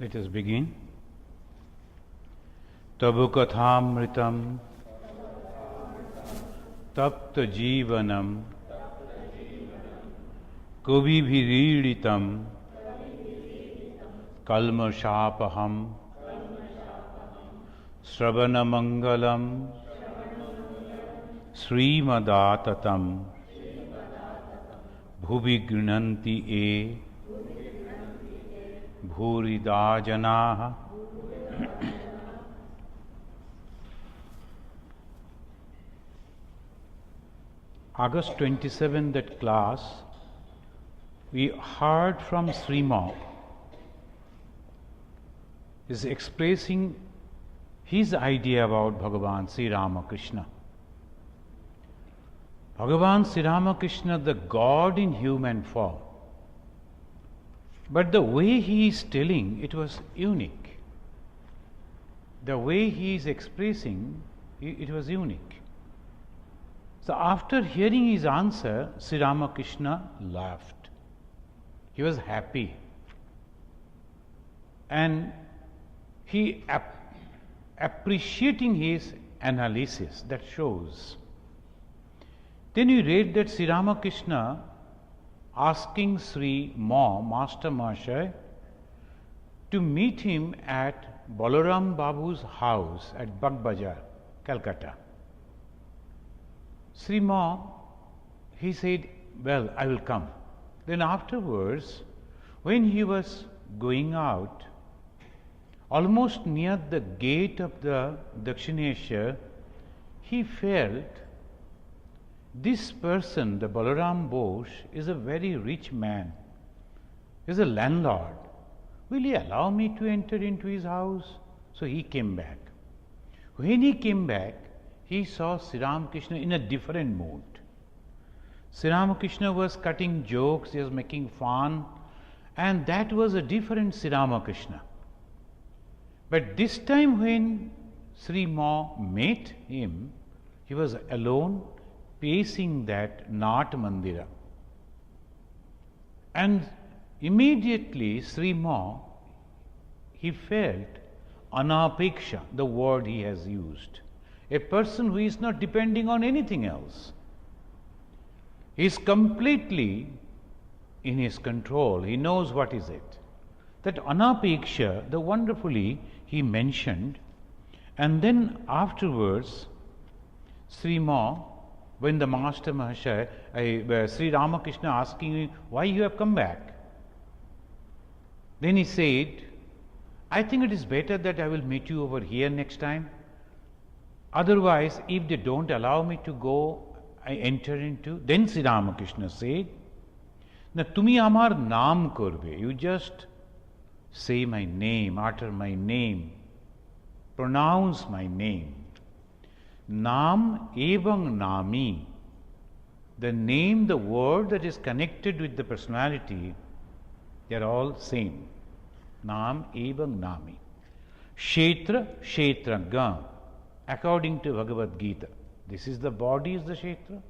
Let us begin. Tabu kathamritam tapta jivanam kubibhiriritam kalmashapaham sravanamangalam srimadatatam bhuvignanti e bhurida janaha. August 27, that class, we heard from Srima is expressing his idea about Bhagavan Sri Ramakrishna. Bhagavan Sri Ramakrishna, the God in human form. But the way he is telling, it was unique. The way he is expressing, it was unique. So after hearing his answer, Sri Ramakrishna laughed. He was happy. And he appreciating his analysis, that shows. Then we read that Sri Ramakrishna asking Sri Master Mahasaya, to meet him at Balaram Babu's house at Bag Bazar, Calcutta. Sri he said, well, I will come. Then afterwards, when he was going out, almost near the gate of the Dakshineshwar, he felt this person, the Balaram Bose, is a very rich man. He is a landlord. Will he allow me to enter into his house? So he came back. When he came back, he saw Sri Ramakrishna in a different mood. Sri Ramakrishna was cutting jokes, he was making fun, and that was a different Sri Ramakrishna. But this time when Sri met him, he was alone, pacing that Nat Mandira. And immediately Sri he felt anapeksha, the word he has used. A person who is not depending on anything else. He is completely in his control. He knows what is it. That anapeksha, the wonderfully he mentioned, and then afterwards, Sri when the Master Mahasaya, Sri Ramakrishna asking him, why you have come back? Then he said, I think it is better that I will meet you over here next time. Otherwise, if they don't allow me to go, I enter into. Then Sri Ramakrishna said, na tumi amar naam korbe. You just say my name, utter my name, pronounce my name. Nam evang nami, the name, the word that is connected with the personality, they are all same. Nam evang nami. Kshetra, kshetraga, according to Bhagavad Gita. This is the body is the kshetra,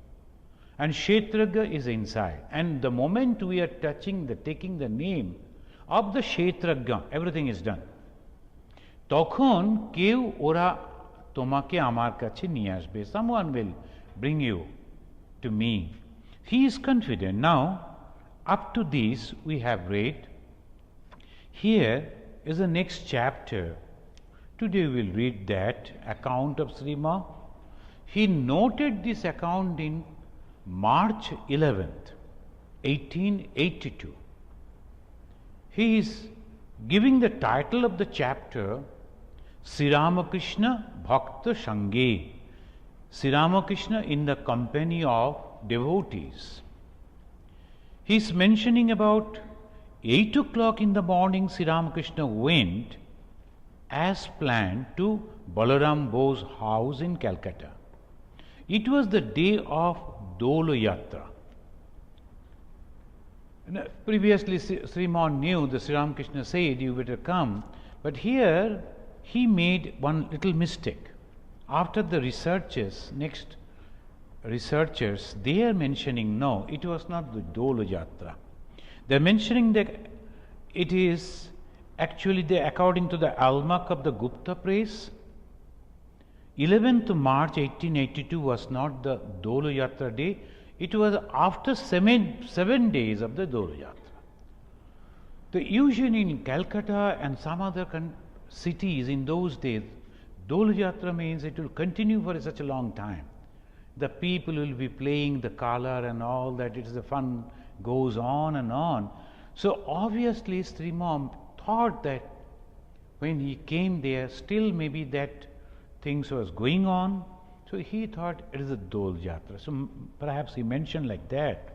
and kshetraga is inside. And the moment we are taking the name of the kshetraga, everything is done. Tokhon keu ora তোমাকে আমার কাছে নিয়ে আসবে. Someone will bring you to me. He is confident. Now, up to this we have read. Here is the next chapter. Today we will read that account of Srima. He noted this account in March 11th, 1882. He is giving the title of the chapter Sri Ramakrishna Bhakta Sange, Sri Ramakrishna in the company of devotees. He is mentioning about 8 o'clock in the morning Sri Ramakrishna went as planned to Balaram Bose house in Calcutta. It was the day of Dolo Yatra. Previously Sri knew the Sri Ramakrishna said you better come, but here he made one little mistake. After the next researchers, they are mentioning, no, it was not the Dolo Yatra. They are mentioning that it is Actually, according to the almanac of the Gupta press, 11th March 1882 was not the Dolo Yatra day, it was after 7 days of the Dolo Yatra. Usually in Calcutta and some other cities in those days, Dolo Yatra means it will continue for such a long time. The people will be playing the color and all that, the fun goes on and on. So obviously Sri Mom thought that when he came there, still maybe that things was going on. So he thought it is a Dolo Yatra. So perhaps he mentioned like that.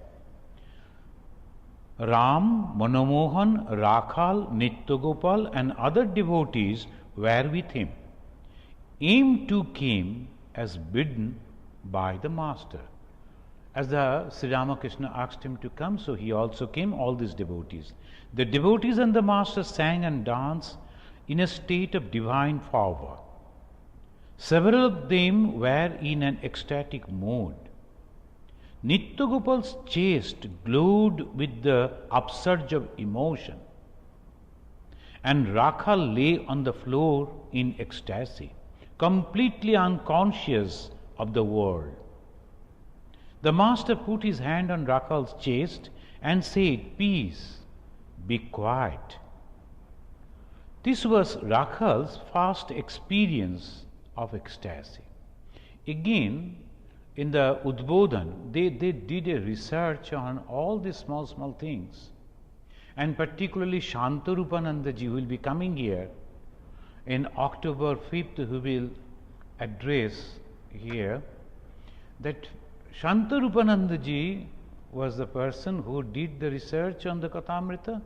Ram, Manomohan, Rakhal, Nityagopal and other devotees were with him. Aim too came as bidden by the master. As the Sri Ramakrishna asked him to come, so he also came, all these devotees. The devotees and the master sang and danced in a state of divine fervor. Several of them were in an ecstatic mood. Nityagopal's chest glowed with the upsurge of emotion, and Rakhal lay on the floor in ecstasy, completely unconscious of the world. The master put his hand on Rakhal's chest and said, "Peace, be quiet." This was Rakhal's first experience of ecstasy. Again, in the Udbodhan, they did a research on all these small things. And particularly Shantarupananda ji will be coming here in October 5th, who will address here. That Shantarupananda ji was the person who did the research on the Kathamrita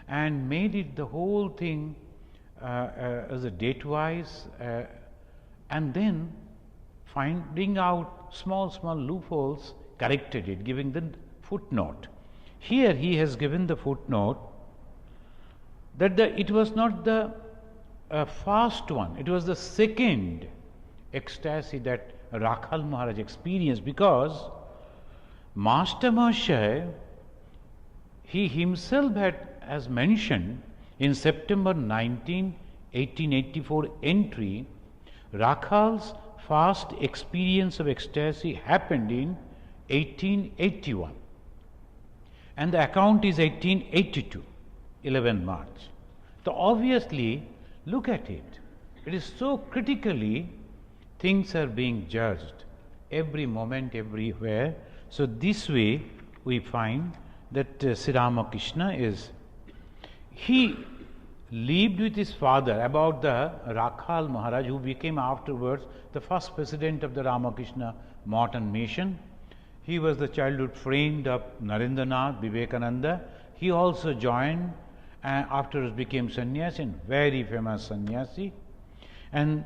and made it the whole thing as a date-wise, and then finding out small loopholes, corrected it, giving the footnote. Here he has given the footnote that it was not the first one, it was the second ecstasy that Rakhal Maharaj experienced, because Master Mahasaya, he himself has mentioned in September 19, 1884 entry, Rakhal's first experience of ecstasy happened in 1881, and the account is 1882, 11 March. So obviously, look at it. It is so critically, things are being judged every moment, everywhere. So this way we find that Sri Ramakrishna he lived with his father, about the Rakhal Maharaj, who became afterwards the first president of the Ramakrishna Morton Mission. He was the childhood friend of Narendranath, Vivekananda. He also joined and afterwards became sannyasi, and very famous sannyasi. And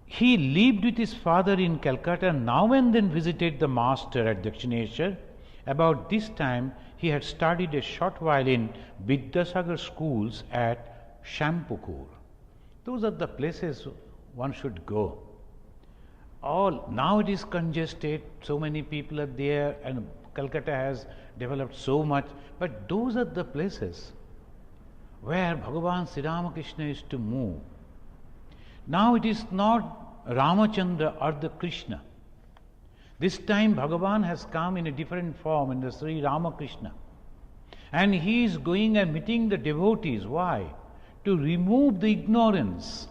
he lived with his father in Calcutta, and now and then visited the master at Dakshineshwar. About this time, he had studied a short while in Vidyasagar schools at Shampukur. Those are the places one should go. Now it is congested, so many people are there, and Calcutta has developed so much, but those are the places where Bhagavan Sri Ramakrishna is to move. Now it is not Ramachandra or the Krishna. This time Bhagavan has come in a different form, in the Sri Ramakrishna. And he is going and meeting the devotees. Why? To remove the ignorance.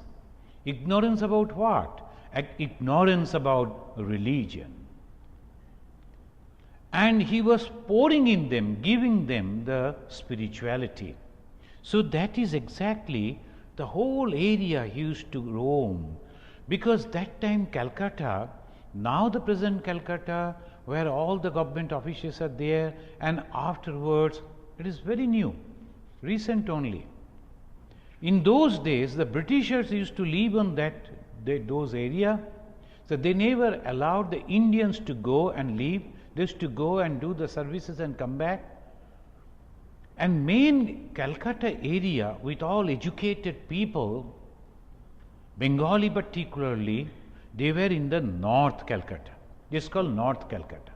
Ignorance about what? Ignorance about religion. And he was pouring in them, giving them the spirituality. So that is exactly the whole area he used to roam. Because that time Calcutta, now the present Calcutta, where all the government officials are there, and afterwards it is very new, recent only. In those days, the Britishers used to live on those area, so they never allowed the Indians to go and live. They used to go and do the services and come back. And main Calcutta area, with all educated people, Bengali particularly, they were in the North Calcutta. It's called North Calcutta.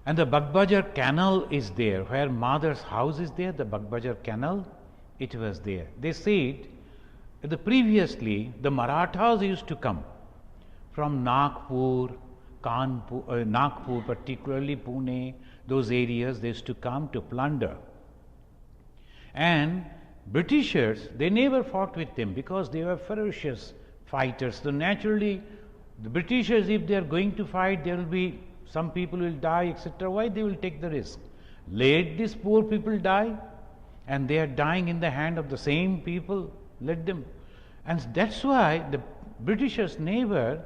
And the Bagbazar Canal is there, where mother's house is there, the Bagbazar Canal. it was there. They said previously the Marathas used to come from Nagpur, Kanpur, Nagpur, particularly Pune, those areas, they used to come to plunder. And Britishers, they never fought with them because they were ferocious fighters. So naturally, the Britishers, if they are going to fight, there will be some people will die, etc. Why they will take the risk? Let these poor people die, and they are dying in the hand of the same people. Let them. And that's why the Britishers never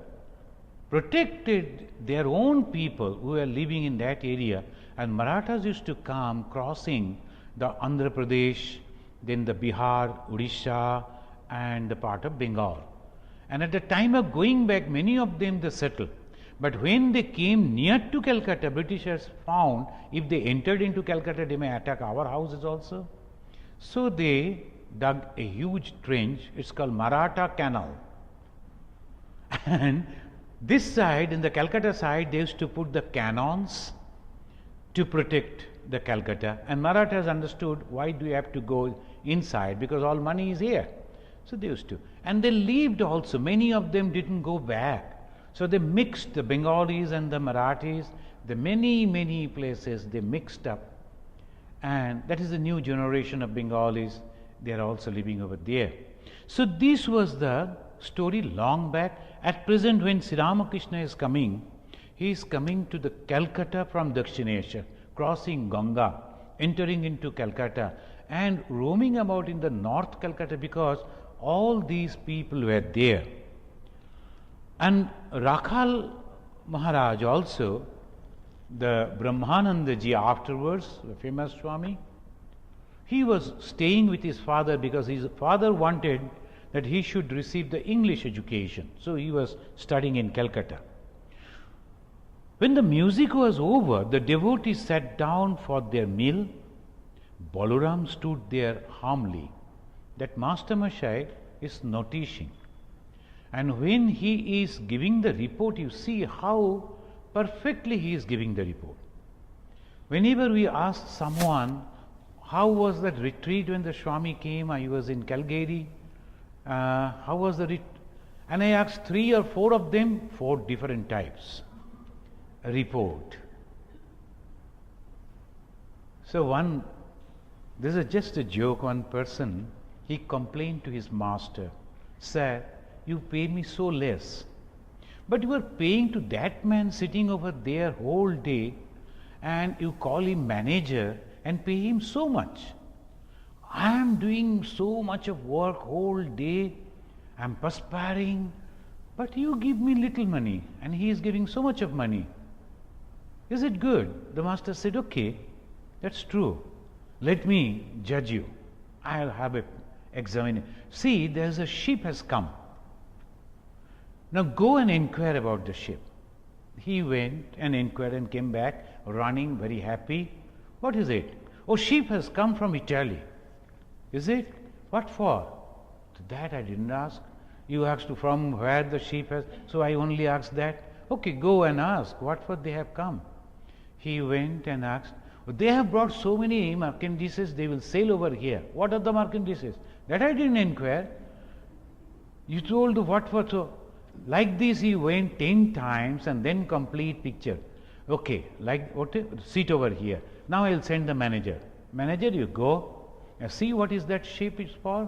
protected their own people who were living in that area. And Marathas used to come crossing the Andhra Pradesh, then the Bihar, Odisha, and the part of Bengal. And at the time of going back, many of them they settled. But when they came near to Calcutta, Britishers found if they entered into Calcutta, they may attack our houses also. So they dug a huge trench. It's called Maratha Canal. And this side, in the Calcutta side, they used to put the cannons to protect the Calcutta. And Marathas understood, why do you have to go inside? Because all money is here. So they used to. And they lived also. Many of them didn't go back. So they mixed the Bengalis and the Marathis. The many places they mixed up. And that is the new generation of Bengalis. They are also living over there. So this was the story long back. At present, when Sri Ramakrishna is coming, he is coming to the Calcutta from Dakshinesha, crossing Ganga, entering into Calcutta and roaming about in the North Calcutta because all these people were there. And Rakhal Maharaj also, the Brahmananda ji afterwards, the famous Swami, he was staying with his father because his father wanted that he should receive the English education. So he was studying in Calcutta. When the music was over, the devotees sat down for their meal. Balaram stood there humbly. That Master Mashai is noticing. And when he is giving the report, you see how perfectly he is giving the report. Whenever we ask someone, how was that retreat when the Swami came? I was in Calgary. How was the retreat? And I asked 3 or 4 of them, 4 different types. A report. So this is just a joke, one person, he complained to his master, "Sir, you pay me so less, but you are paying to that man sitting over there whole day and you call him manager and pay him so much. I am doing so much of work whole day, I am perspiring, but you give me little money and he is giving so much of money. Is it good?" The master said, "Okay, that's true. Let me judge you. I'll have a examine. See, there's a ship has come. Now go and inquire about the ship." He went and inquired and came back running, very happy. "What is it?" "Oh, ship has come from Italy." "Is it? What for?" "That I didn't ask. You asked from where the ship has, so I only asked that." "Okay, go and ask what for they have come." He went and asked. "They have brought so many merchandises, they will sail over here." "What are the merchandises?" "That I didn't inquire." "You told what for?" So like this he went 10 times and then complete picture. "Okay, like what? Sit over here. Now I'll send the manager." "Manager, you go. See what is that ship is for?"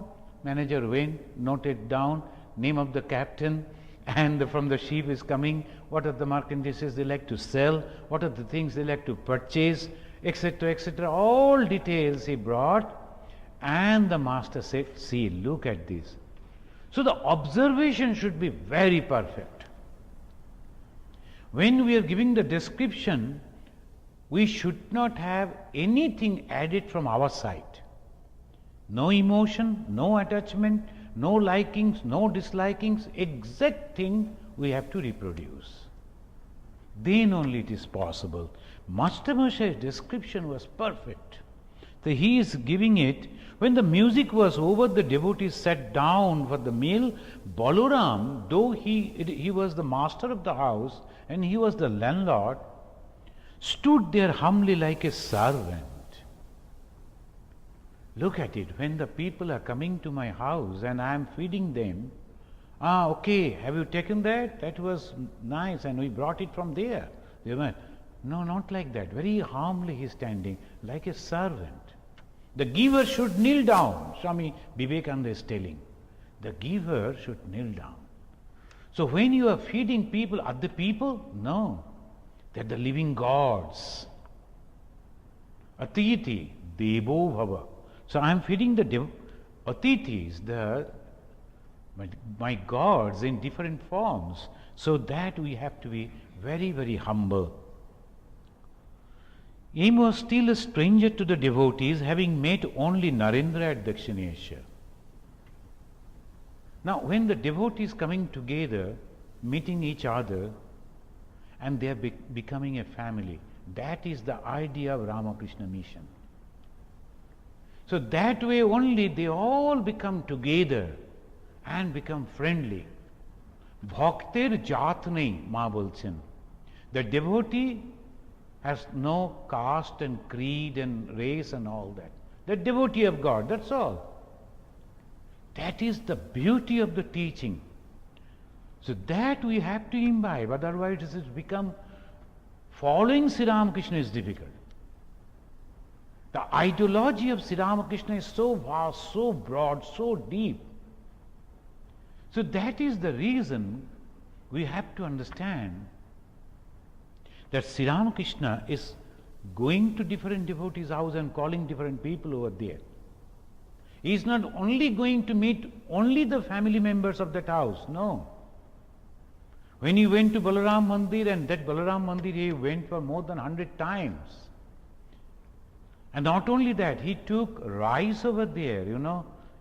Manager went, noted down name of the captain, and from the ship is coming, what are the merchandises they like to sell, what are the things they like to purchase, etc., etc. All details he brought, and the master said, "See, look at this." So the observation should be very perfect. When we are giving the description, we should not have anything added from our side. No emotion, no attachment, no likings, no dislikings, exact thing we have to reproduce. Then only it is possible. Master Moshe's description was perfect. So he is giving it. When the music was over, the devotees sat down for the meal. Balaram, though he was the master of the house and he was the landlord, stood there humbly like a servant. Look at it. When the people are coming to my house and I am feeding them, okay, have you taken that? That was nice and we brought it from there. They went, no, not like that. Very humbly he is standing, like a servant. The giver should kneel down, Swami Vivekananda is telling. The giver should kneel down. So when you are feeding people, are they people? No. They're the living gods. Atiti, Devo Bhava. So I am feeding the Atitis, my gods in different forms. So that we have to be very, very humble. Yam was still a stranger to the devotees, having met only Narendra at Dakshineswar. Now, when the devotees coming together, meeting each other, and they are becoming a family, that is the idea of Ramakrishna mission. So that way only they all become together and become friendly. Bhaktir jatnai ma bolchen. The devotee has no caste and creed and race and all that. The devotee of God, that's all. That is the beauty of the teaching. So that we have to imbibe, otherwise it has become, following Sri Ramakrishna is difficult. The ideology of Sri Ramakrishna is so vast, so broad, so deep. So that is the reason we have to understand that Sri Ramakrishna is going to different devotees' house and calling different people over there. He is not only going to meet only the family members of that house, no. When he went to Balaram Mandir, and that Balaram Mandir he went for more than 100 times. And not only that, he took rice over there,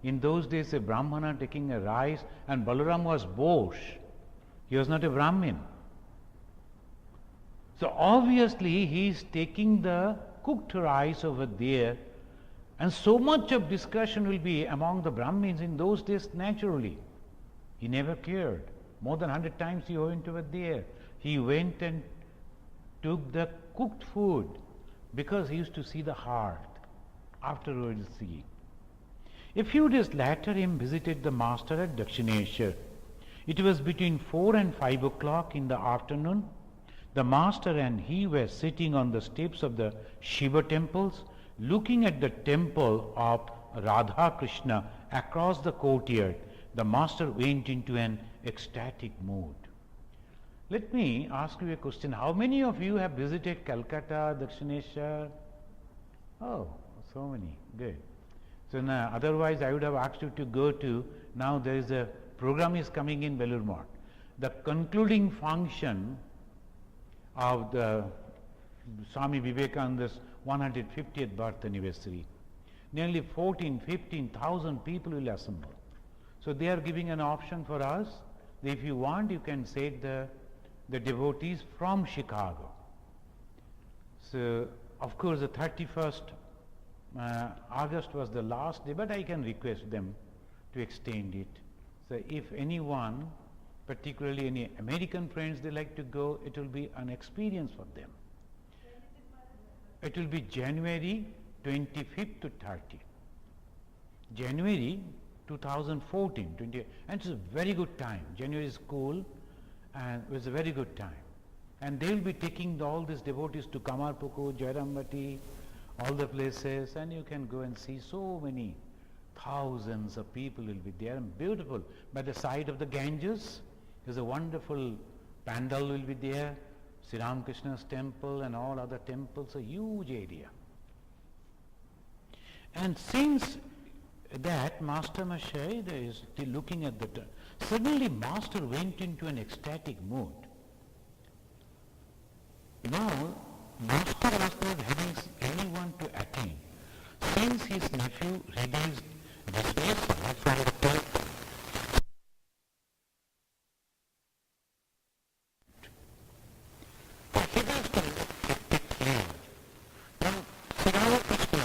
In those days a Brahmana taking a rice, and Balaram was Bosh. He was not a Brahmin. So obviously he is taking the cooked rice over there, and so much of discussion will be among the Brahmins in those days naturally. He never cared. More than 100 times he went over there. He went and took the cooked food because he used to see the heart afterwards see. A few days later he visited the master at Dakshineswar. It was between 4 and 5 o'clock in the afternoon. The master and he were sitting on the steps of the Shiva temples, looking at the temple of Radha Krishna across the courtyard. The master went into an ecstatic mood. Let me ask you a question. How many of you have visited Calcutta, Dakshineswar? Oh, so many. Good. So now, otherwise I would have asked you to go to, now there is a program is coming in Vellore Math. The concluding function of the Swami Vivekananda's 150th birth anniversary. Nearly 15,000 people will assemble. So they are giving an option for us. If you want, you can take the devotees from Chicago. So of course the 31st August was the last day, but I can request them to extend it. So if anyone, particularly any American friends, they like to go, it will be an experience for them. It will be January 25th to 30th. January 2014, and it's a very good time. January is cool and it was a very good time. And they will be taking all these devotees to Kamarpuku, Jairambati, all the places, and you can go and see so many thousands of people will be there, and beautiful. By the side of the Ganges, there's a wonderful pandal will be there, Sri Ramakrishna's temple and all other temples, a huge area. And since that, Master Mashay is still looking at the suddenly Master went into an ecstatic mood. Now, Master was not having anyone to attend. Since his nephew released Vishwesa from the temple, he was to take leave. Now, Sri Ramakrishna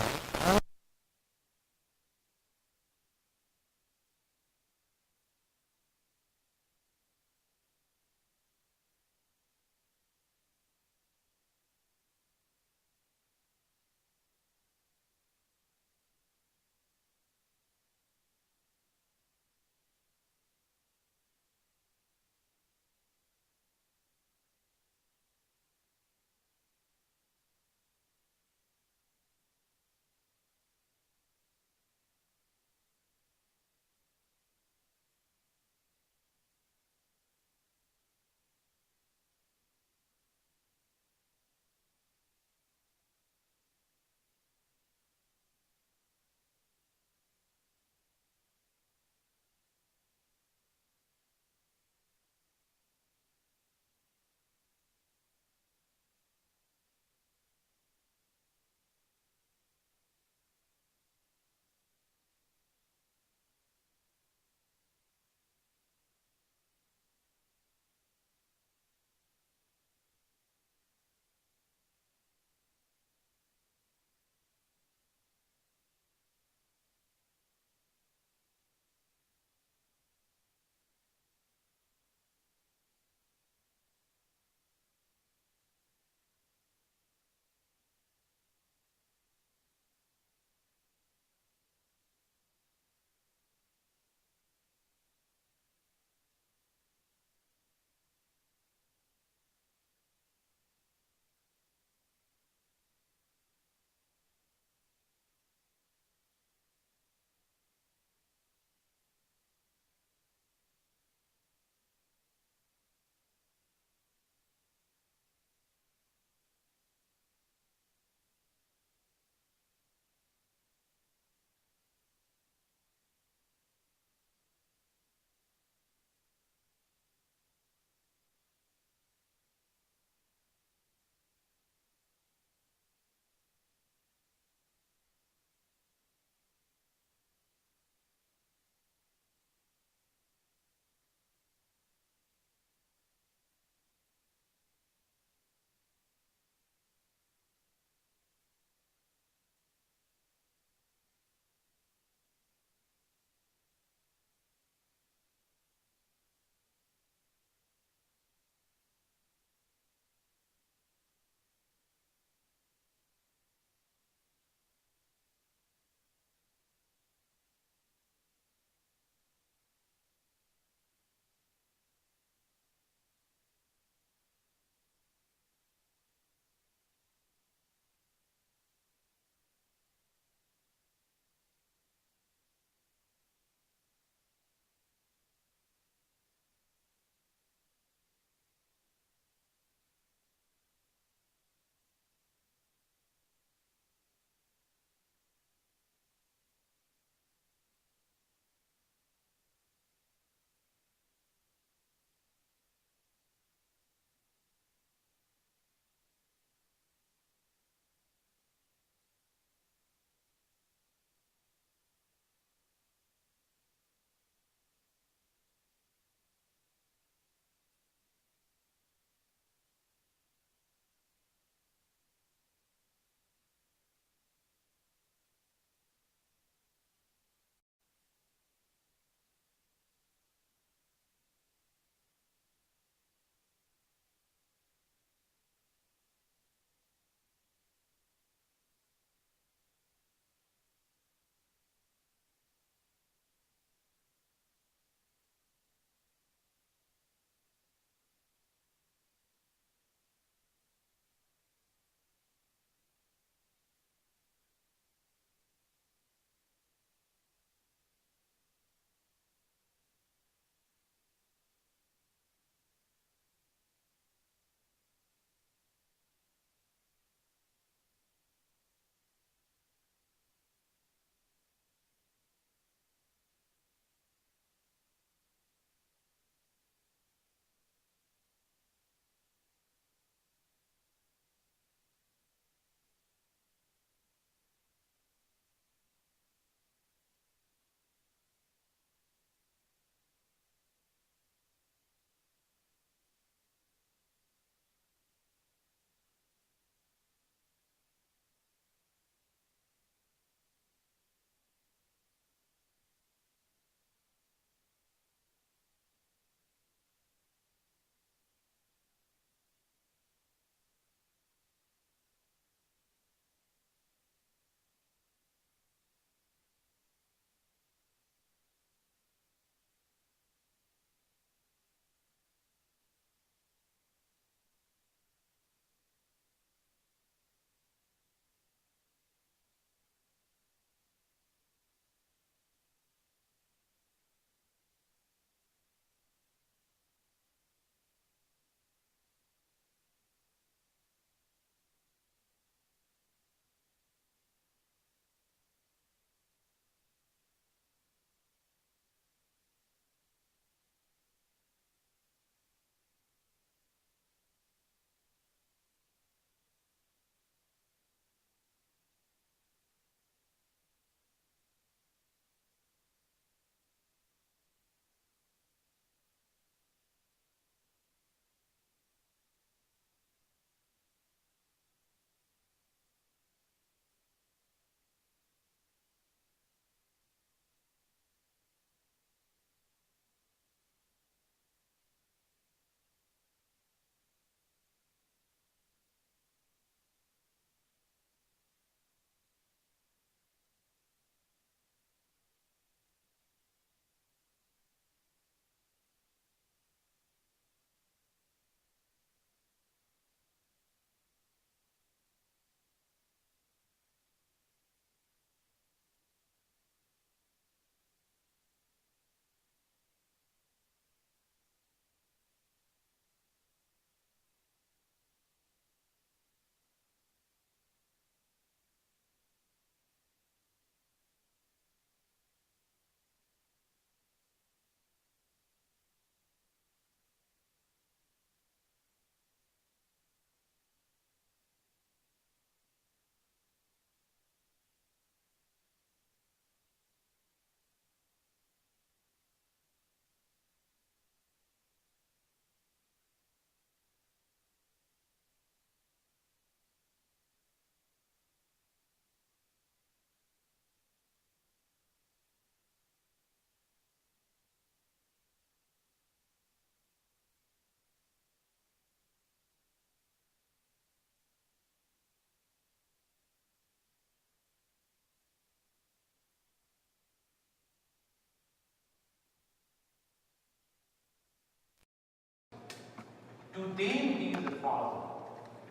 To them he is a father,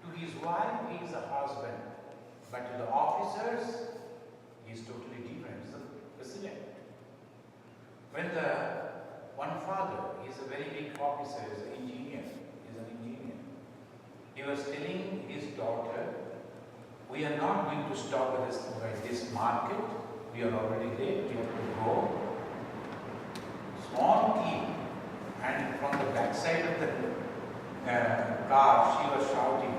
to his wife he is a husband, but to the officers he is totally different. He is a president. When the one father is a very big officer, is an engineer, he was telling his daughter, we are not going to stop at this market, we are already late, we have to go. Small kid, and from the backside of the car, she was shouting,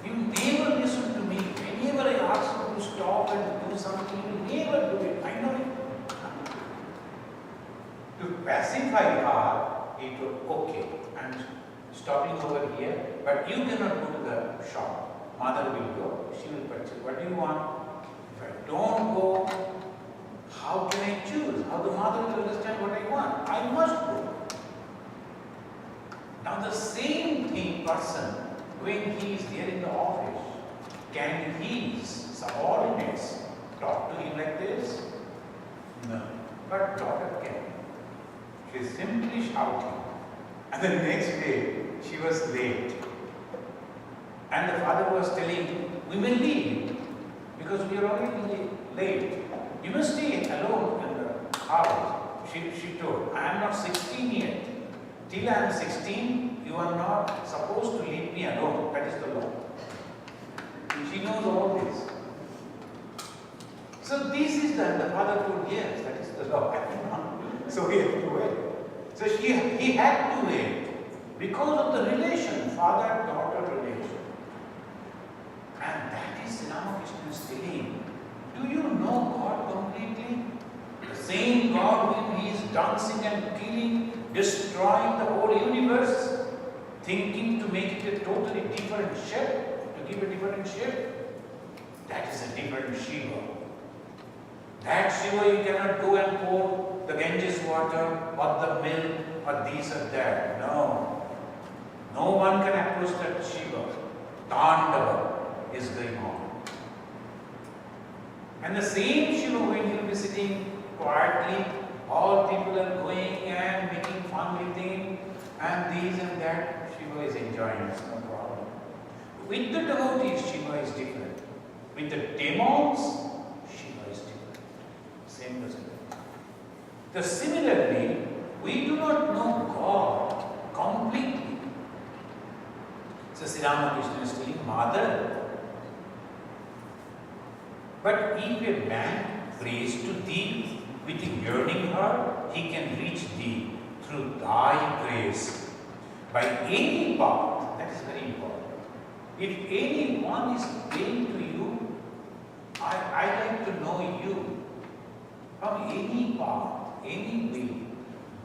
you never listen to me. Whenever I ask you to stop and do something, you never do it. I know it. To pacify her, he told, okay, I'm stopping over here, but you cannot go to the shop. Mother will go, she will purchase. What do you want? If I don't go, how can I choose? How the mother will understand what I want? I must go. Now the same person, when he is there in the office, can his subordinates talk to him like this? No. But daughter can. She is simply shouting. And the next day, she was late. And the father was telling, we will leave because we are already late. You must stay alone in the house. She told, I am not 16 yet. Till I am 16, you are not supposed to leave me alone. That is the law. She knows all this. So this is the father told, yes, that is the law. So he had to wait. So he had to wait because of the relation, father-daughter relation. And that is Ramakrishna is telling. Do you know God completely? The same God when he is dancing and killing, destroying the whole universe, thinking to make it a totally different shape, to give a different shape. That is a different Shiva. That Shiva you cannot go and pour the Ganges water or the milk or this or that. No. No one can approach that Shiva. Tandava is going on. And the same Shiva when he will be sitting quietly, all people are going and making fun with him and this and that, Shiva is enjoying, it's no problem. With the devotees, Shiva is different. With the demons, Shiva is different. Same as that. Similarly, we do not know God completely. So Sri Ramakrishna is telling, Mother, but if a man prays to thee with a yearning heart, he can reach thee through thy grace. By any path, that is very important. If anyone is praying to you, I like to know you. From any path, any way.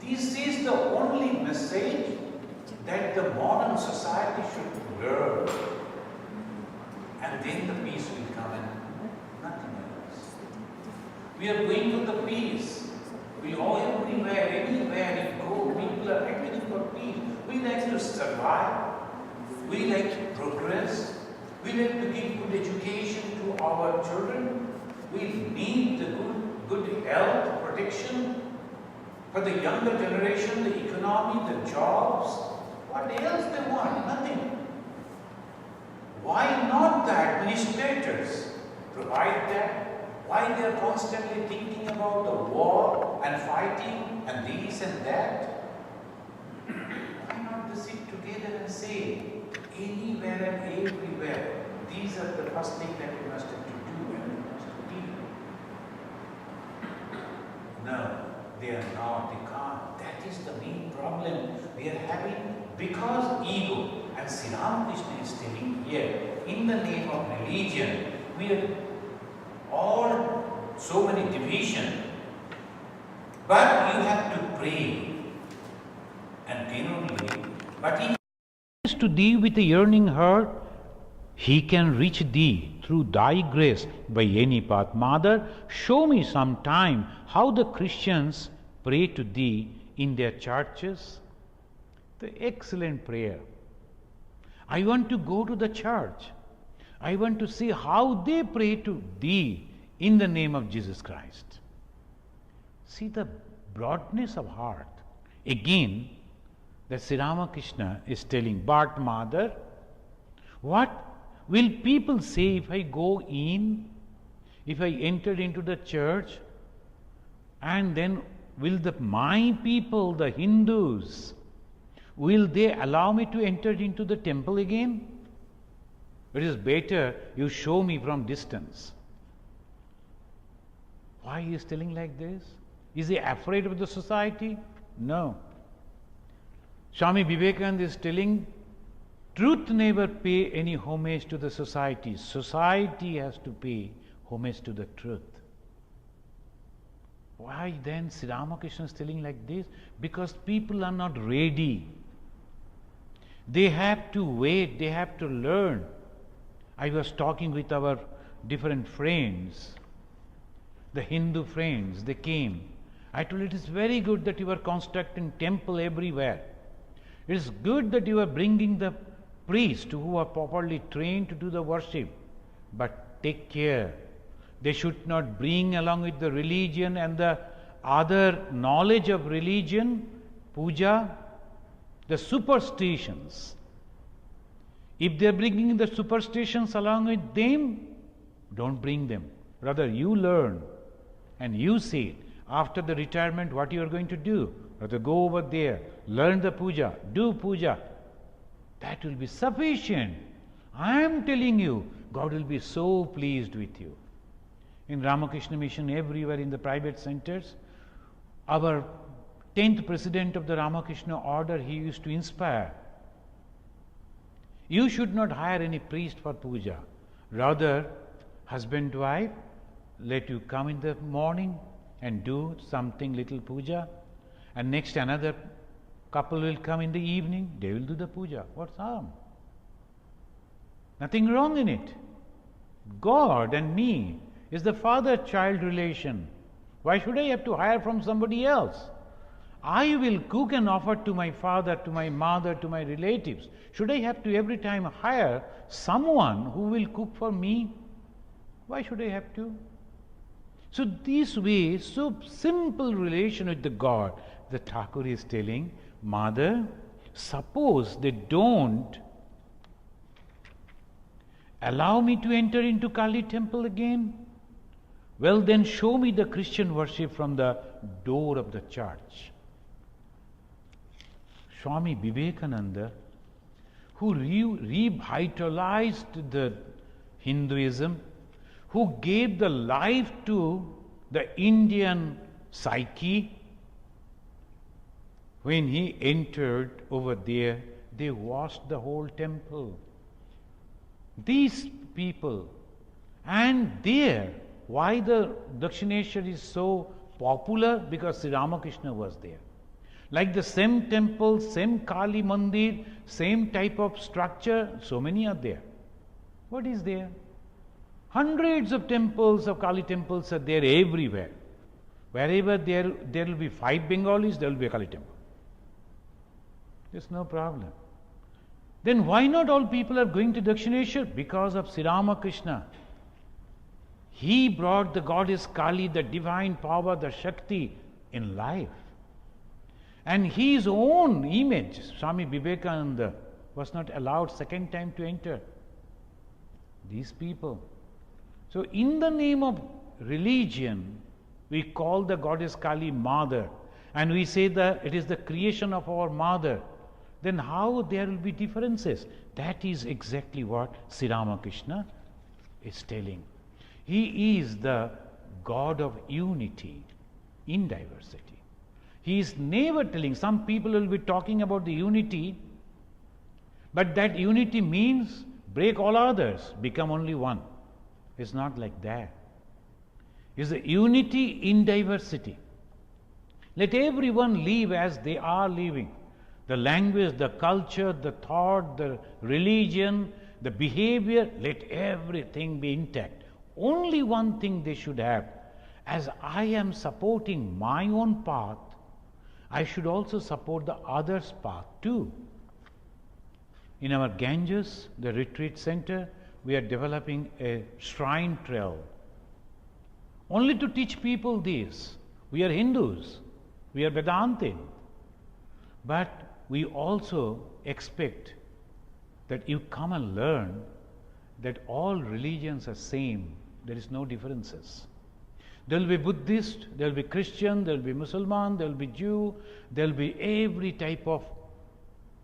This is the only message that the modern society should learn. And then the peace will come and nothing else. We are going to the peace. We go everywhere, anywhere we go, people are acting for peace. We like to survive. We like to progress. We like to give good education to our children. We need the good health, protection for the younger generation, the economy, the jobs. What else they want? Nothing. Why not the administrators provide that? Why they are constantly thinking about the war and fighting and this and that? Why not to sit together and say, anywhere and everywhere, these are the first thing that we must have to do and we must be. No, they are not, they can't. That is the main problem we are having because ego. And Sri Ramakrishna is telling here, in the name of religion, we are all so many division, but you have to pray and then only. But if he is to thee with a yearning heart, he can reach thee through thy grace by any path. Mother, show me some time how the Christians pray to thee in their churches. The excellent prayer. I want to go to the church. I want to see how they pray to thee in the name of Jesus Christ. See the broadness of heart. Again, that Sri Ramakrishna is telling, but mother, what will people say if I go in, if I enter into the church, and then will my people, the Hindus, will they allow me to enter into the temple again? It is better you show me from distance. Why he is telling like this? Is he afraid of the society? No. Swami Vivekananda is telling, truth never pay any homage to the society. Society has to pay homage to the truth. Why then Sri Ramakrishna is telling like this? Because people are not ready. They have to wait, they have to learn. I was talking with our different friends, the Hindu friends, they came. I told it is very good that you are constructing temple everywhere. It is good that you are bringing the priests who are properly trained to do the worship. But take care. They should not bring along with the religion and the other knowledge of religion, puja, the superstitions. If they are bringing the superstitions along with them, don't bring them. Rather, you learn and you see after the retirement what you are going to do. Rather, go over there, learn the puja, do puja. That will be sufficient. I am telling you, God will be so pleased with you. In Ramakrishna Mission, everywhere in the private centers, our 10th president of the Ramakrishna order, he used to inspire. You should not hire any priest for puja. Rather, husband, wife, let you come in the morning and do something little puja, and next another couple will come in the evening, they will do the puja. What's harm? Nothing wrong in it. God and me is the father-child relation. Why should I have to hire from somebody else? I will cook and offer to my father, to my mother, to my relatives. Should I have to every time hire someone who will cook for me? Why should I have to? So this way, so simple relation with the God, the Thakur is telling, mother, suppose they don't allow me to enter into Kali temple again, well then show me the Christian worship from the door of the church. Swami Vivekananda, who revitalized the Hinduism, who gave the life to the Indian psyche, when he entered over there, they washed the whole temple. These people, and there, why the Dakshineshwar is so popular? Because Sri Ramakrishna was there. Like the same temple, same Kali Mandir, same type of structure, so many are there. What is there? Hundreds of temples, of Kali temples are there everywhere. Wherever there will be 5 Bengalis, there will be a Kali temple. There's no problem. Then why not all people are going to Dakshineshwar? Because of Sri Ramakrishna. He brought the goddess Kali, the divine power, the Shakti in life. And his own image, Swami Vivekananda, was not allowed second time to enter. These people. So in the name of religion, we call the goddess Kali Mother, and we say that it is the creation of our mother. Then how there will be differences? That is exactly what Sri Ramakrishna is telling. He is the God of unity in diversity. He is never telling, some people will be talking about the unity, but that unity means break all others, become only one. It's not like that. It's the unity in diversity. Let everyone live as they are living. The language, the culture, the thought, the religion, the behavior, let everything be intact. Only one thing they should have. As I am supporting my own path, I should also support the other's path too. In our Ganges, the retreat center, we are developing a shrine trail. Only to teach people this. We are Hindus. We are Vedantin. But we also expect that you come and learn that all religions are same, there is no differences. There will be Buddhist, there will be Christian, there will be Muslim, there will be Jew, there will be every type of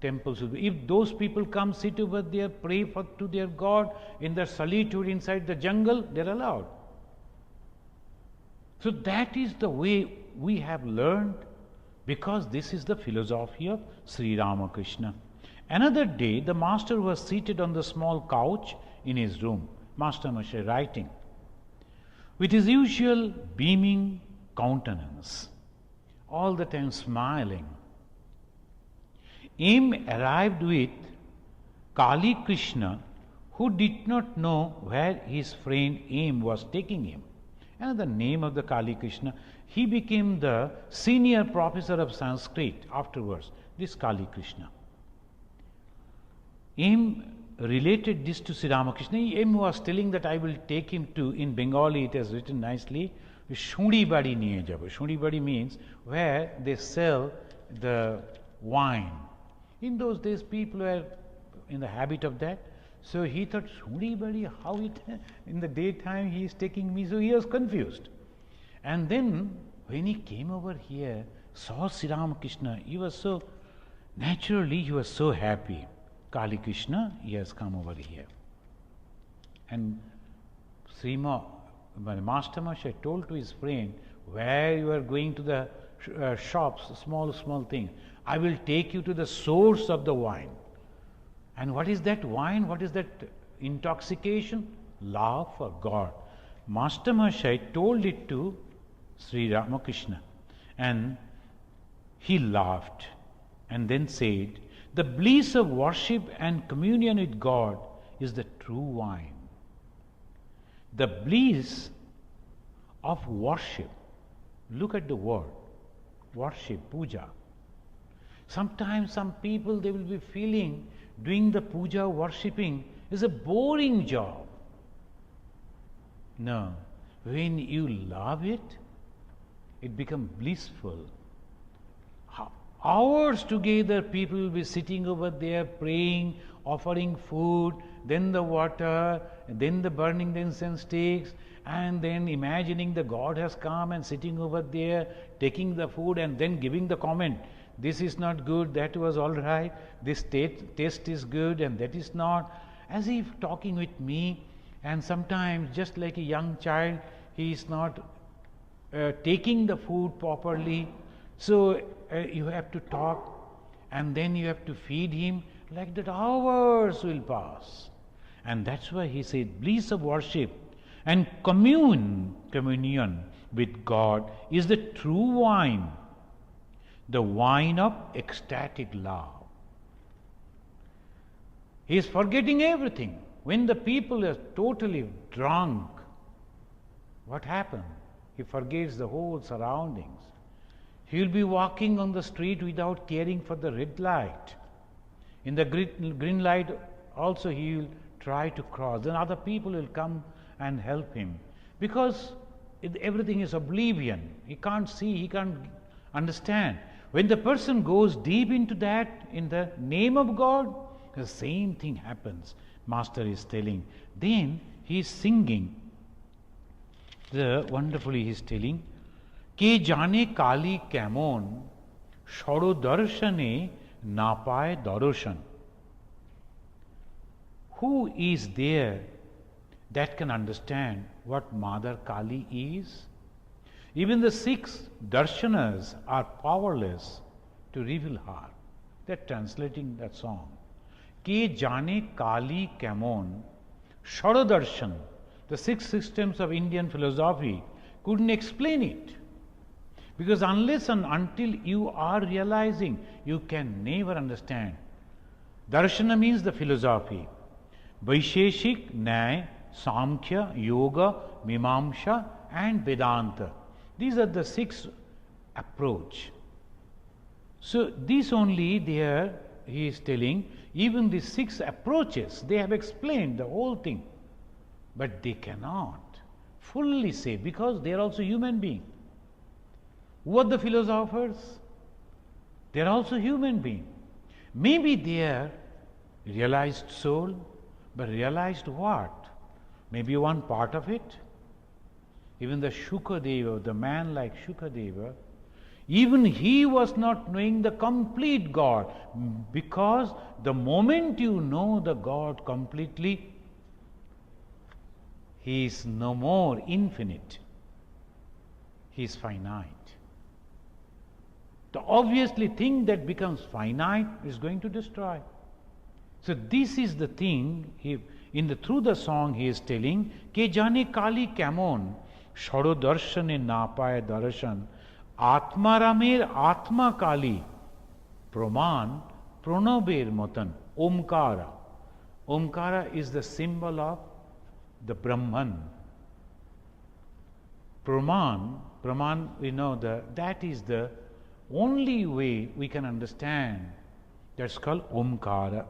temples. If those people come, sit over there, pray to their God in their solitude inside the jungle, they are allowed. So that is the way we have learned, because this is the philosophy of Sri Ramakrishna. Another day, the master was seated on the small couch in his room, Master Moshe writing, with his usual beaming countenance, all the time smiling. M arrived with Kali Krishna, who did not know where his friend M was taking him. Another name of the Kali Krishna. He became the senior professor of Sanskrit afterwards, this Kali Krishna. M related this to Sri Ramakrishna. M was telling that I will take him to, in Bengali it is written nicely, Shuri Badi niye jabo. Shuri Badi means where they sell the wine. In those days people were in the habit of that. So he thought, Shuri Badi, how it, in the daytime he is taking me, so he was confused. And then when he came over here, saw Sri Ramakrishna, he was so, naturally he was so happy. Kali Krishna, he has come over here. And Master Moshe told to his friend, where you are going to the shops, small thing, I will take you to the source of the wine. And what is that wine? What is that intoxication? Love for God. Master Moshe told it to Sri Ramakrishna, and he laughed and then said, the bliss of worship and communion with God is the true wine. The bliss of worship. Look at the word. Worship, puja. Sometimes some people, they will be feeling doing the puja, worshipping is a boring job. No. When you love it, it becomes blissful. Hours together people will be sitting over there praying, offering food, then the water, then the burning the incense sticks, and then imagining the God has come and sitting over there, taking the food and then giving the comment, this is not good, that was all right, this taste is good and that is not, as if talking with me. And sometimes just like a young child, he is not taking the food properly, so you have to talk and then you have to feed him. Like that hours will pass. And that's why he said bliss of worship and communion with God is the true wine, the wine of ecstatic love. He is forgetting everything. When the people are totally drunk, what happens? He forgets the whole surroundings. He will be walking on the street without caring for the red light. In the green light also he will try to cross. Then other people will come and help him. Because everything is oblivion. He can't see, he can't understand. When the person goes deep into that, in the name of God, the same thing happens. Master is telling. Then he is singing. Wonderfully he is telling, Ke jane kali kemon shoro darshane na paye darshan. Who is there that can understand what Mother Kali is? Even the 6 darshanas are powerless to reveal her. They are translating that song. Ke jane kali kemon shoro darshan. The 6 systems of Indian philosophy couldn't explain it. Because unless and until you are realizing, you can never understand. Darshana means the philosophy. Vaisheshik, Nyaya, Samkhya, Yoga, Mimamsha and Vedanta. These are the 6 approach. So this only there he is telling, even the 6 approaches, they have explained the whole thing. But they cannot fully say, because they are also human beings. Who are the philosophers? They are also human beings. Maybe they are realized soul, but realized what? Maybe one part of it. Even the Shukadeva, the man like Shukadeva, even he was not knowing the complete God, because the moment you know the God completely, he is no more infinite. He is finite. The obviously thing that becomes finite is going to destroy. So this is the thing through the song he is telling, Ke jane kali kemon shoro darshane na paye darshan Atmaramer Atma Kali Praman Pranaber Matan Omkara. Omkara is the symbol of the Brahman. Praman, we know that is the only way we can understand. That's called Omkara.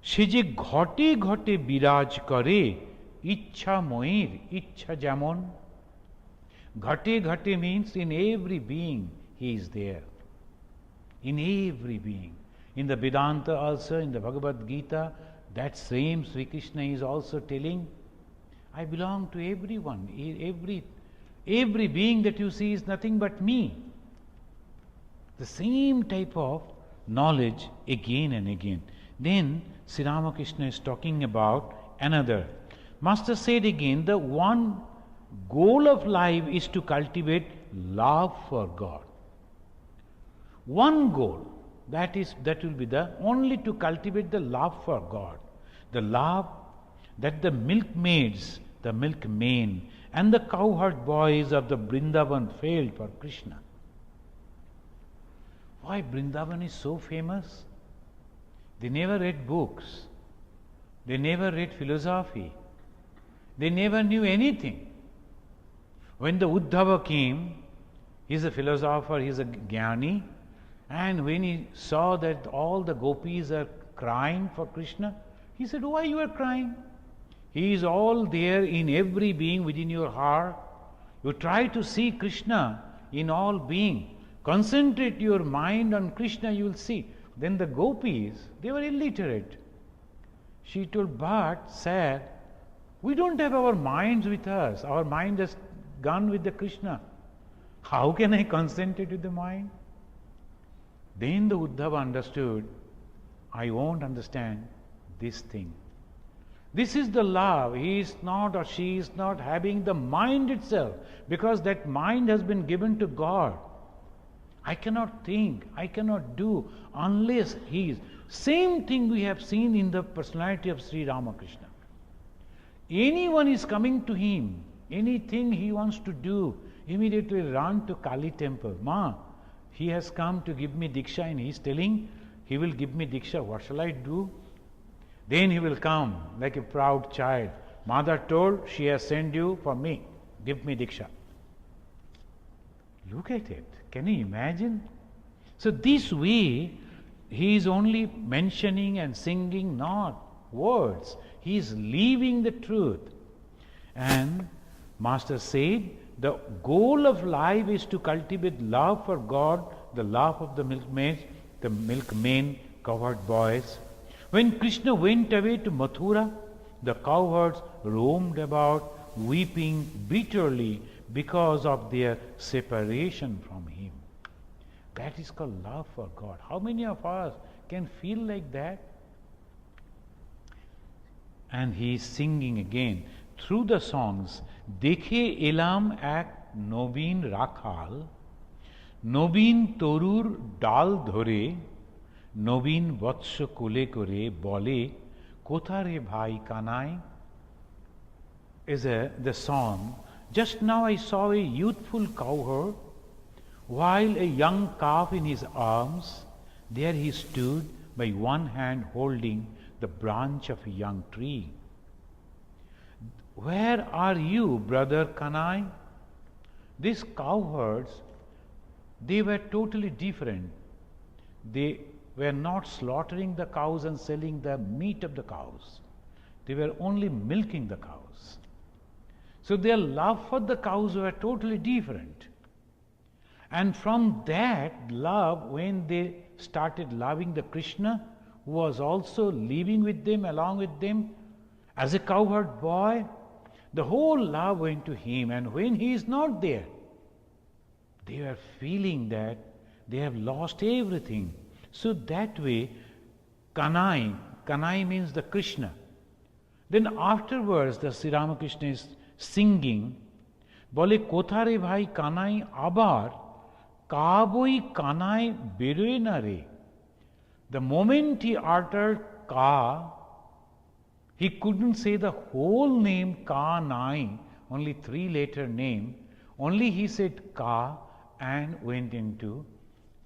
সে যে ঘটে ঘটে বিরাজ করে ইচ্ছা ময়ের ইচ্ছা যেমন. Ghate ghate means in every being he is there. In every being. In the Vedanta also, in the Bhagavad Gita, that same Sri Krishna is also telling, I belong to everyone. Every being that you see is nothing but me. The same type of knowledge again and again. Then Sri Ramakrishna is talking about another. Master said again, the one goal of life is to cultivate love for God. One goal, that will be the only to cultivate the love for God. The love that the milkmaids, the milkmen, and the cowherd boys of the Vrindavan felt for Krishna. Why Vrindavan is so famous? They never read books. They never read philosophy. They never knew anything. When the Uddhava came, he is a philosopher, he is a jnani, and when he saw that all the gopis are crying for Krishna, he said, why you are crying? He is all there in every being within your heart. You try to see Krishna in all being. Concentrate your mind on Krishna, you will see. Then the gopis, they were illiterate. She told, but said, we don't have our minds with us. Our mind has gone with the Krishna. How can I concentrate with the mind? Then the Uddhava understood, I won't understand this thing. This is the love. He is not or she is not having the mind itself, because that mind has been given to God. I cannot think, I cannot do unless he is. Same thing we have seen in the personality of Sri Ramakrishna. Anyone is coming to him, anything he wants to do, immediately run to Kali temple. Ma, he has come to give me Diksha and he is telling he will give me Diksha. What shall I do? Then he will come like a proud child. Mother told, she has sent you for me. Give me Diksha. Look at it. Can you imagine? So this way, he is only mentioning and singing not words. He is living the truth. And Master said, the goal of life is to cultivate love for God, the love of the milkmaids, the milkmen, cowherd boys. When Krishna went away to Mathura, the cowherds roamed about, weeping bitterly because of their separation from him. That is called love for God. How many of us can feel like that? And he is singing again through the songs, Dekhe elam ek nobin rakhal, nobin torur dal dhore, nobin vatsya kule kore bole, kothare bhai kanai, is the song. Just now I saw a youthful cowherd, while a young calf in his arms, there he stood by one hand holding the branch of a young tree. Where are you, brother Kanai? These cowherds, they were totally different. They were not slaughtering the cows and selling the meat of the cows. They were only milking the cows. So their love for the cows were totally different. And from that love, when they started loving the Krishna, who was also living with them, along with them, as a cowherd boy, the whole love went to him. And when he is not there, they are feeling that they have lost everything. So that way, Kanai means the Krishna. Then afterwards, the Sri Ramakrishna is singing, Bole kothare bhai Kanai abar, kaboi Kanai beroe na re. The moment he uttered Ka, he couldn't say the whole name Kanai, only 3-letter name. Only he said Ka and went into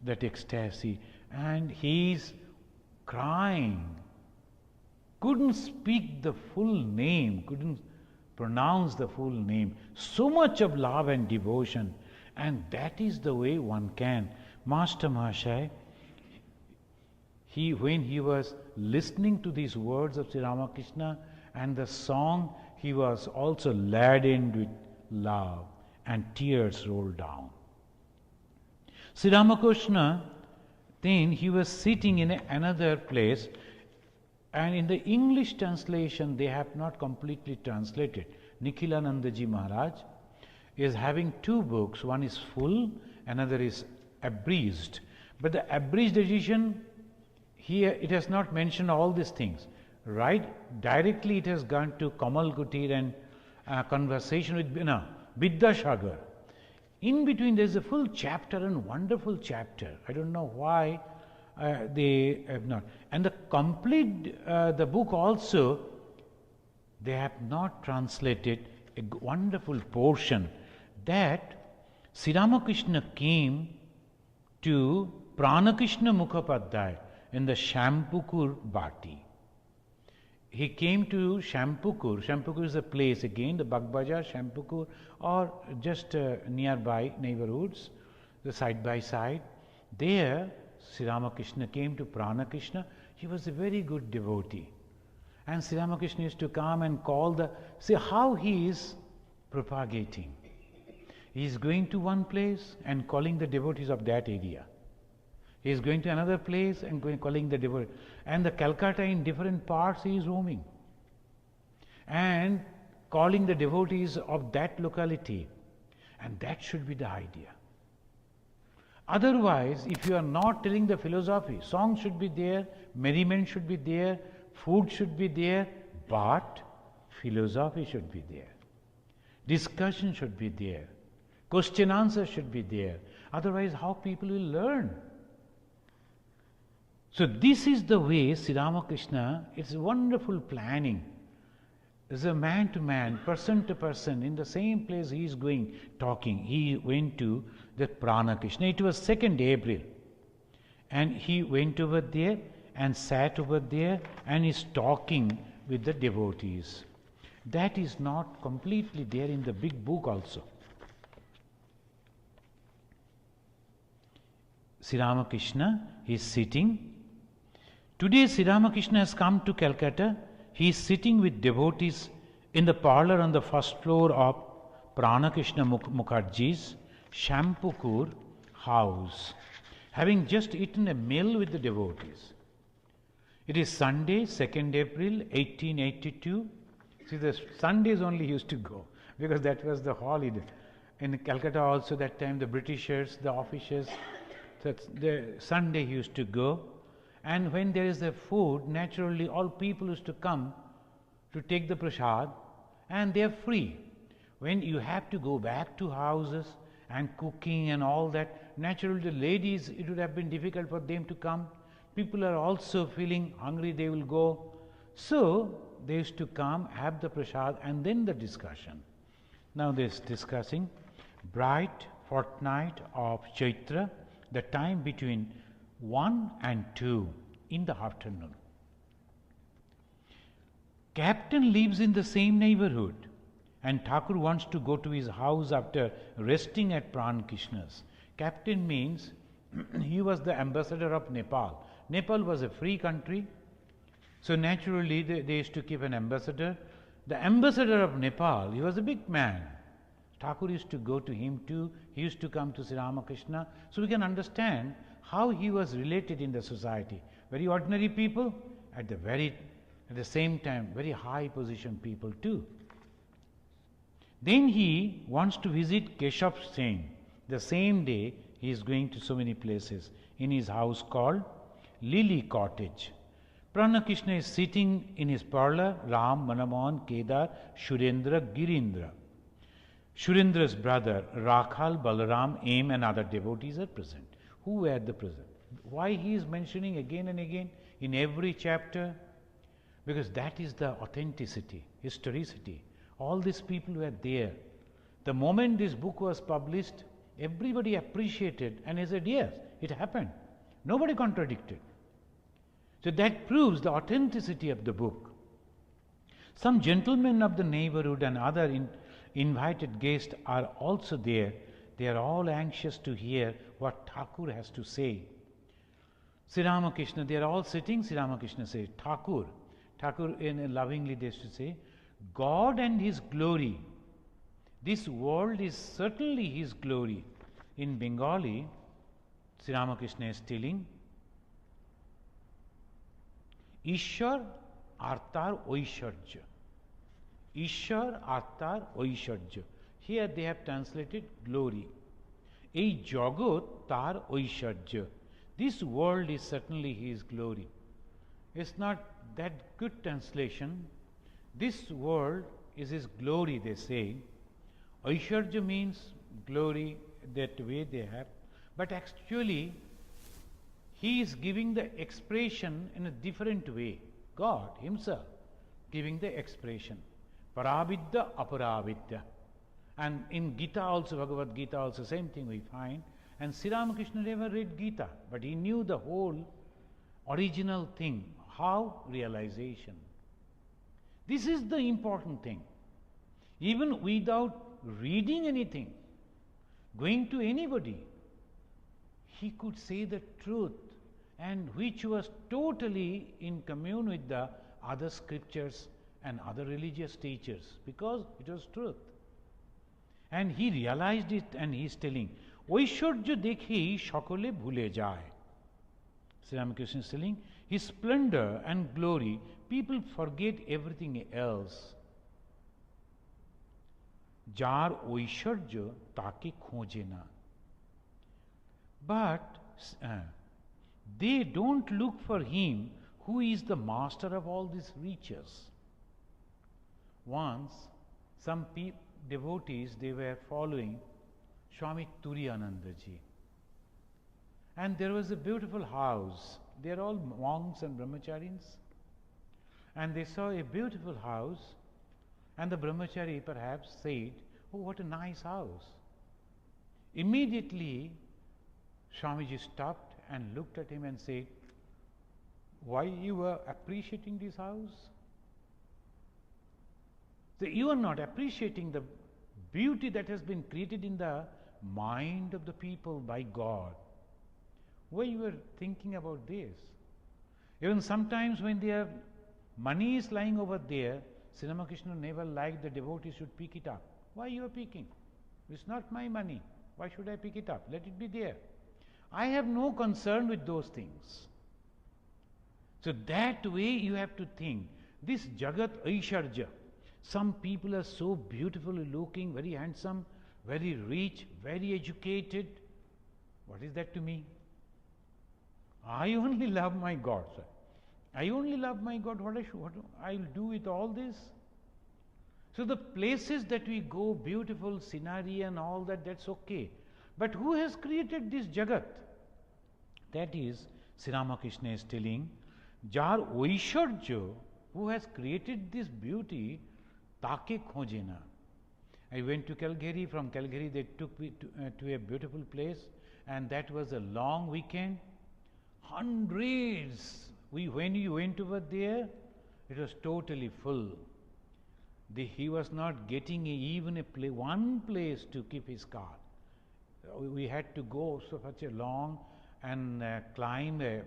that ecstasy. And he's crying. Couldn't speak the full name, couldn't pronounce the full name. So much of love and devotion. And that is the way one can. Master Mahashaya, when he was listening to these words of Sri Ramakrishna and the song, he was also laden with love and tears rolled down. Sri Ramakrishna, then he was sitting in another place, and in the English translation they have not completely translated. Nikhilanandaji Maharaj is having 2 books, one is full, another is abridged. But the abridged edition, here it has not mentioned all these things. Right? Directly it has gone to Kamal Kutir and conversation with Vidyasagar. In between there is a full chapter and wonderful chapter. I don't know why they have not. And the complete, the book also, they have not translated a wonderful portion that Sri Ramakrishna came to Pranakrishna Mukhopadhyay in the Shampukur Bhati. He came to Shampukur. Shampukur is a place, again, the Bagbajar, Shampukur, or just nearby neighborhoods, the side by side. There, Sri Ramakrishna came to Pranakrishna. He was a very good devotee. And Sri Ramakrishna used to come and see how he is propagating. He is going to one place and calling the devotees of that area. He is going to another place and calling the devotees. And the Calcutta, in different parts he is roaming. And calling the devotees of that locality. And that should be the idea. Otherwise, if you are not telling the philosophy, songs should be there, merriment should be there, food should be there, but philosophy should be there. Discussion should be there. Question answer should be there. Otherwise, how people will learn? So this is the way Sri Ramakrishna, it's wonderful planning. As a man to man, person to person, in the same place he is going, talking. He went to the Pranakrishna. It was 2nd April. And he went over there and sat over there and is talking with the devotees. That is not completely there in the big book also. Sri Ramakrishna, he is sitting. Today Sri Ramakrishna has come to Calcutta. He is sitting with devotees in the parlor on the 1st floor of Pranakrishna Mukherjee's Shampukur house, having just eaten a meal with the devotees. It is Sunday, 2nd April 1882. See, the Sundays only used to go because that was the holiday. In Calcutta also that time the Britishers, the officials, the Sunday used to go. And when there is a food, naturally all people used to come to take the prasad, and they are free. When you have to go back to houses and cooking and all that, naturally the ladies, it would have been difficult for them to come. People are also feeling hungry, they will go. So they used to come, have the prasad, and then the discussion. Now they are discussing bright fortnight of Chaitra, the time between 1 and 2 in the afternoon. Captain lives in the same neighborhood, and Thakur wants to go to his house after resting at Pranakrishna's. Captain means he was the ambassador of Nepal. Nepal was a free country, so naturally they used to keep an ambassador. The ambassador of Nepal, he was a big man, Thakur used to go to him too. He used to come to Sri Ramakrishna. So we can understand how he was related in the society. Very ordinary people, at the same time, very high position people too. Then he wants to visit Keshav Sen. The same day, he is going to so many places in his house called Lily Cottage. Pranakrishna is sitting in his parlor. Ram, Manamohan, Kedar, Shurendra, Girindra. Shurendra's brother, Rakhal, Balaram, Aim and other devotees are present. Who were the present? Why he is mentioning again and again in every chapter? Because that is the authenticity, historicity. All these people were there. The moment this book was published, everybody appreciated and he said, yes, it happened. Nobody contradicted. So that proves the authenticity of the book. Some gentlemen of the neighborhood and other invited guests are also there. They are all anxious to hear what Thakur has to say. Sri Ramakrishna, they are all sitting. Sri Ramakrishna says, Thakur in lovingly they should say, God and His glory. This world is certainly His glory. In Bengali, Sri Ramakrishna is telling, Ishwar Artar Oishwarja. Ishwar Artar Oishwarja. Here they have translated glory. Ei Jagat Tar Oishwarja. This world is certainly His glory. It's not that good translation. This world is His glory, they say. Oishwarja means glory, that way they have. But actually, He is giving the expression in a different way. God Himself giving the expression. Paravidya, aparavidya. And in Gita also, Bhagavad Gita also, same thing we find. And Sri Ramakrishna never read Gita, but he knew the whole original thing. How? Realization. This is the important thing. Even without reading anything, going to anybody, he could say the truth, and which was totally in commune with the other scriptures and other religious teachers, because it was truth. And he realized it, and he is telling, Oishwarya dekhi shakole bhule jay. Sri Ramakrishna is telling, his splendor and glory, people forget everything else. Jar oishwarya take khoje na. But they don't look for him who is the master of all these riches. Once, some devotees, they were following Swami Turiyanandaji. And there was a beautiful house. They are all monks and brahmacharis. And they saw a beautiful house, and the brahmachari perhaps said, oh, what a nice house. Immediately, Swamiji stopped and looked at him and said, why you are appreciating this house? So you are not appreciating the beauty that has been created in the mind of the people by God. Why you are thinking about this? Even sometimes when their money is lying over there, Sri Ramakrishna never liked the devotees should pick it up. Why you are picking? It's not my money. Why should I pick it up? Let it be there. I have no concern with those things. So that way you have to think. This Jagat Aishwarja. Some people are so beautifully looking, very handsome, very rich, very educated. What is that to me? I only love my God, sir. I only love my God. What I will do with all this? So the places that we go, beautiful scenery and all that, that's okay. But who has created this Jagat? That is, Sri Ramakrishna is telling, Jar Oishwarja, who has created this beauty, Take Khojena. I went to Calgary. From Calgary, they took me to a beautiful place, and that was a long weekend. Hundreds. When you went over there, it was totally full. He was not getting even one place to keep his car. We had to go such a long and climb a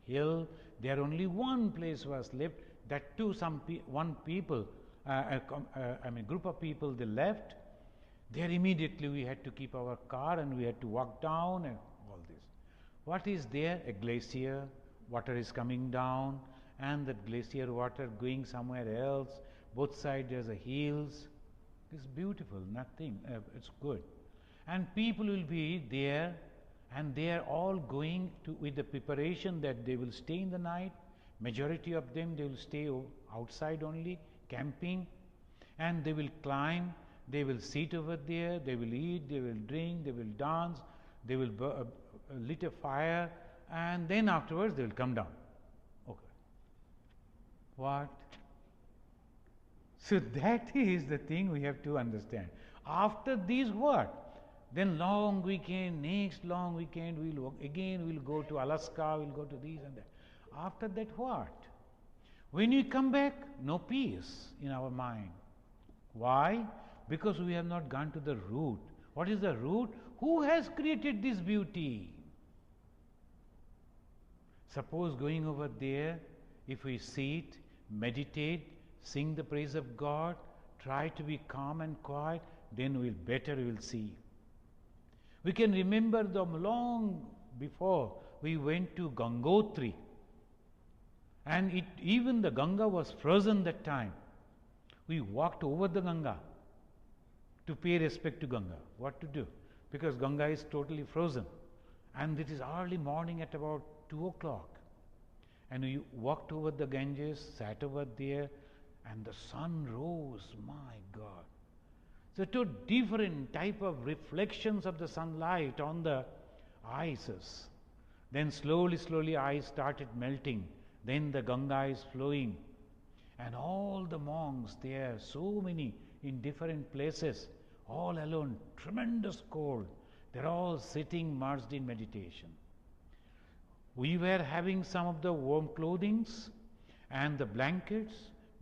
hill. There only one place was left. That too, group of people they left. There immediately we had to keep our car and we had to walk down and all this. What is there? A glacier, water is coming down, and that glacier water going somewhere else. Both sides there's a hills. It's beautiful, nothing, it's good. And people will be there, and they are all going to with the preparation that they will stay in the night. Majority of them, they will stay outside only, camping, and they will climb, they will sit over there, they will eat, they will drink, they will dance, they will lit a fire, and then afterwards they will come down. Okay. What? So that is the thing we have to understand. After this, what? Then long weekend, next long weekend, we'll go to Alaska, we'll go to this and that. After that, what? When we come back, no peace in our mind. Why? Because we have not gone to the root. What is the root? Who has created this beauty? Suppose going over there, if we sit, meditate, sing the praise of God, try to be calm and quiet, then we will see. We can remember the long before we went to Gangotri, and even the Ganga was frozen that time. We walked over the Ganga to pay respect to Ganga. What to do? Because Ganga is totally frozen, and it is early morning at about 2 o'clock. And we walked over the Ganges, sat over there, and the sun rose. My God! So two different type of reflections of the sunlight on the ices. Then slowly ice started melting. Then the Ganga is flowing. And all the monks there, so many in different places, all alone, tremendous cold. They're all sitting merged in meditation. We were having some of the warm clothings and the blankets,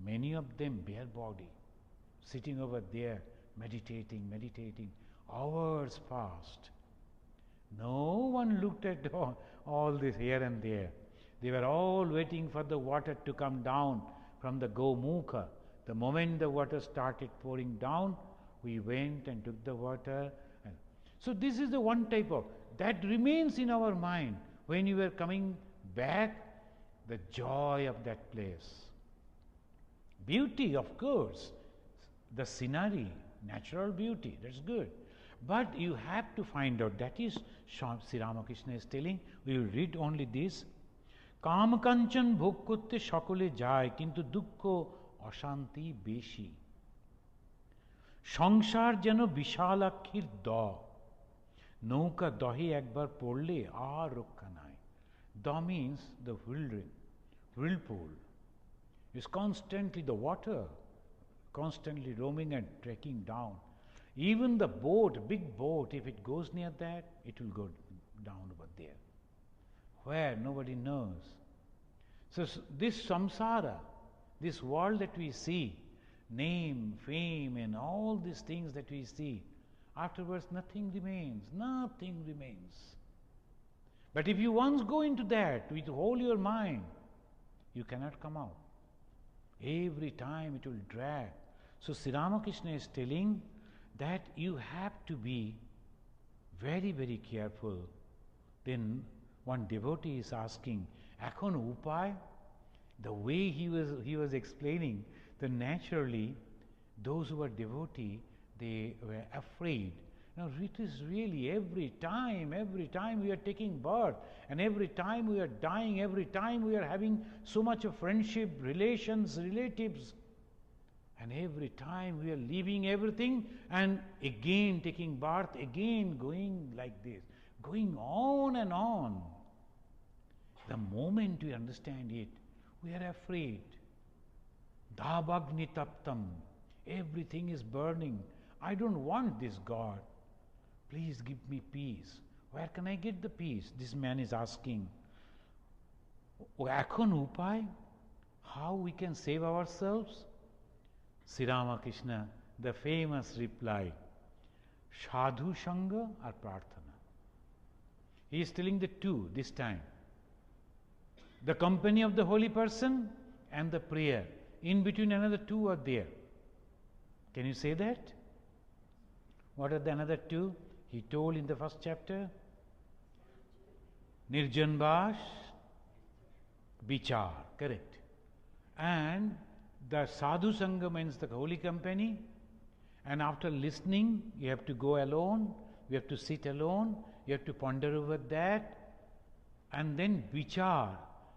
many of them bare body, sitting over there, meditating, hours passed. No one looked at all this here and there. They were all waiting for the water to come down from the Gomukha. The moment the water started pouring down, we went and took the water. So this is the one type of, that remains in our mind. When you were coming back, the joy of that place. Beauty, of course, the scenery, natural beauty, that's good. But you have to find out, that is Sri Ramakrishna is telling, we will read only this. Kam kanchan bhog korte সকলে যায় কিন্তু দুঃখ অশান্তি বেশি সংসার যেন বিশালাক্ষীর দ নৌকা দহে একবার পড়লে আর রক্ষা নাই. Da means the whirlpool is constantly the water, constantly roaming and trekking down. Even the boat, big boat, if it goes near that, it will go down over there. Where? Nobody knows. So this samsara, this world that we see, name, fame, and all these things that we see, afterwards nothing remains. But if you once go into that with all your mind, you cannot come out. Every time it will drag. So Sri Ramakrishna is telling that you have to be very careful. Then one devotee is asking, Ekhon upay? The way he was explaining, that naturally those who are devotee, they were afraid. Now it is really every time we are taking birth, and every time we are dying, every time we are having so much of friendship, relations, relatives, and every time we are leaving everything and again taking birth, again going like this, going on and on. The moment we understand it, we are afraid. Dhabagni taptam, everything is burning. I don't want this God. Please give me peace. Where can I get the peace? This man is asking. Ekhon upay? How we can save ourselves? Sri Ramakrishna, the famous reply, Sadhu Sangha or Prarthana. He is telling the two this time. The company of the holy person and the prayer. In between another two are there. Can you say that? What are the another two? He told in the first chapter. Nirjanbas, Vichar, correct. And the sadhu sangha means the holy company. And after listening, you have to go alone, you have to sit alone, you have to ponder over that. And then vichar,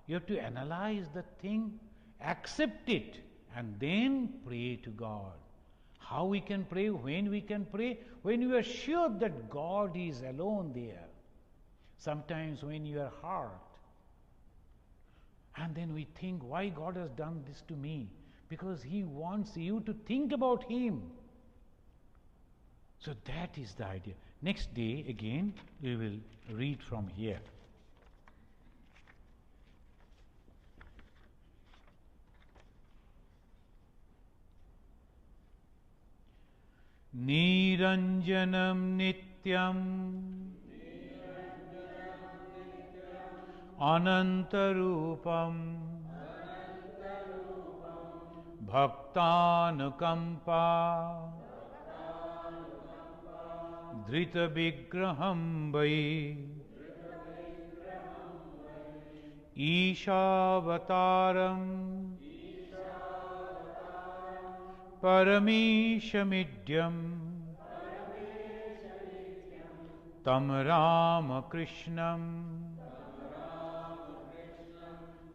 you have to analyze the thing, accept it, and then pray to God. How we can pray, when we can pray? When you are sure that God is alone there. Sometimes when your heart, and then we think, why God has done this to me? Because He wants you to think about Him. So that is the idea. Next day again we will read from here. Niranjanam nityam anantarupam bhaktanukampa Drita vigraham vai Ishavataram Parameshamidyam Tam Ramakrishnam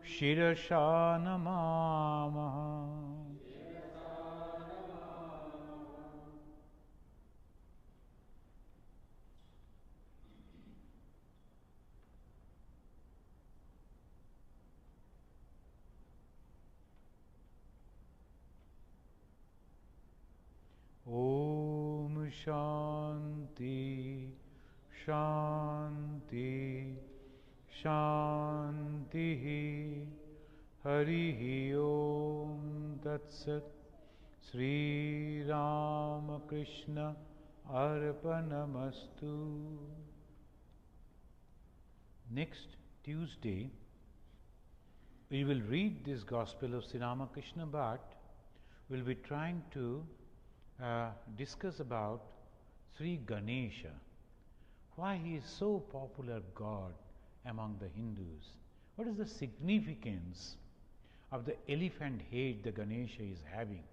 Shirasha namamaha. Om Shanti Shanti Shanti Harihi Om Tat Sat Sri Ramakrishna Arpanamastu. Next Tuesday we will read this Gospel of Sri Ramakrishna, but we will be trying to discuss about Sri Ganesha. Why he is so popular God among the Hindus. What is the significance of the elephant head the Ganesha is having?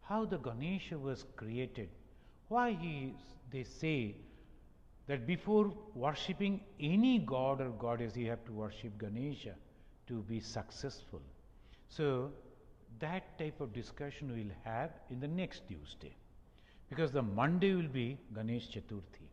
How the Ganesha was created? Why they say that before worshipping any god or goddess you have to worship Ganesha to be successful. So that type of discussion we will have in the next Tuesday, because the Monday will be Ganesh Chaturthi.